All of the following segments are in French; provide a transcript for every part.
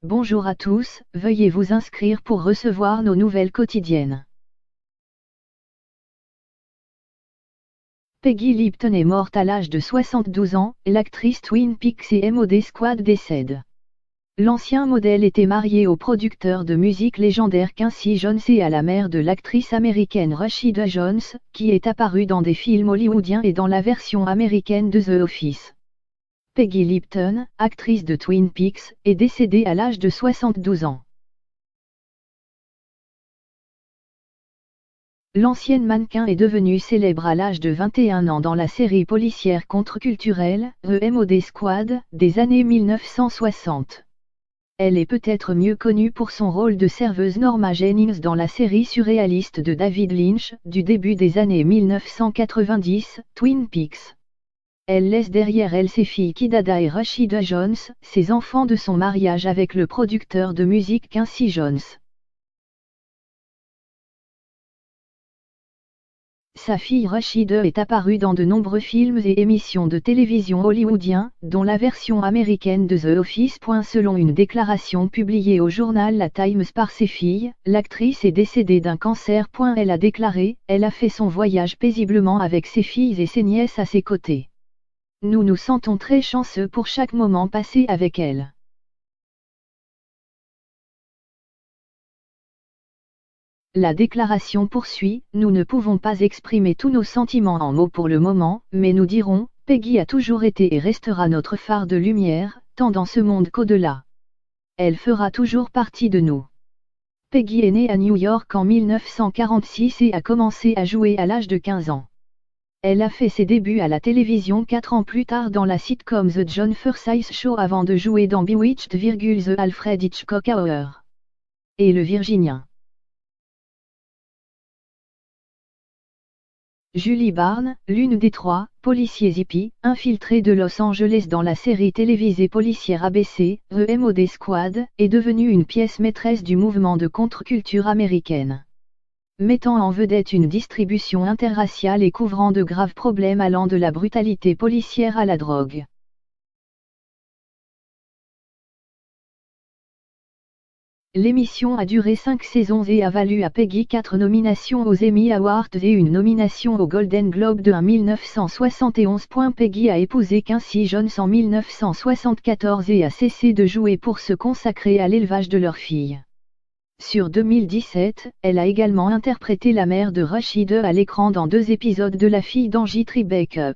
Bonjour à tous, veuillez vous inscrire pour recevoir nos nouvelles quotidiennes. Peggy Lipton est morte à l'âge de 72 ans, l'actrice Twin Peaks et MOD Squad décède. L'ancien modèle était marié au producteur de musique légendaire Quincy Jones et à la mère de l'actrice américaine Rashida Jones, qui est apparue dans des films hollywoodiens et dans la version américaine de The Office. Peggy Lipton, actrice de Twin Peaks, est décédée à l'âge de 72 ans. L'ancienne mannequin est devenue célèbre à l'âge de 21 ans dans la série policière contre-culturelle, The MOD Squad, des années 1960. Elle est peut-être mieux connue pour son rôle de serveuse Norma Jennings dans la série surréaliste de David Lynch, du début des années 1990, Twin Peaks. Elle laisse derrière elle ses filles Kidada et Rashida Jones, ses enfants de son mariage avec le producteur de musique Quincy Jones. Sa fille Rashida est apparue dans de nombreux films et émissions de télévision hollywoodiens, dont la version américaine de The Office. Selon une déclaration publiée au journal La Times par ses filles, l'actrice est décédée d'un cancer. Elle a déclaré, elle a fait son voyage paisiblement avec ses filles et ses nièces à ses côtés. Nous nous sentons très chanceux pour chaque moment passé avec elle. La déclaration poursuit, nous ne pouvons pas exprimer tous nos sentiments en mots pour le moment, mais nous dirons, Peggy a toujours été et restera notre phare de lumière, tant dans ce monde qu'au-delà. Elle fera toujours partie de nous. Peggy est née à New York en 1946 et a commencé à jouer à l'âge de 15 ans. Elle a fait ses débuts à la télévision 4 ans plus tard dans la sitcom The John Forsythe Show avant de jouer dans Bewitched, The Alfred Hitchcock Hour. Et le Virginien. Julie Barnes, l'une des 3 policiers hippies infiltrés de Los Angeles dans la série télévisée policière ABC, The MOD Squad, est devenue une pièce maîtresse du mouvement de contre-culture américaine. Mettant en vedette une distribution interraciale et couvrant de graves problèmes allant de la brutalité policière à la drogue. L'émission a duré 5 saisons et a valu à Peggy 4 nominations aux Emmy Awards et une nomination aux Golden Globes de 1971. Peggy a épousé Quincy Jones en 1974 et a cessé de jouer pour se consacrer à l'élevage de leur fille. Sur 2017, elle a également interprété la mère de Rashida à l'écran dans 2 épisodes de La fille d'Angie Tribeca.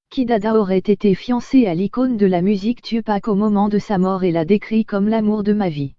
Kidada aurait été fiancée à l'icône de la musique Tupac au moment de sa mort et l'a décrit comme l'amour de ma vie.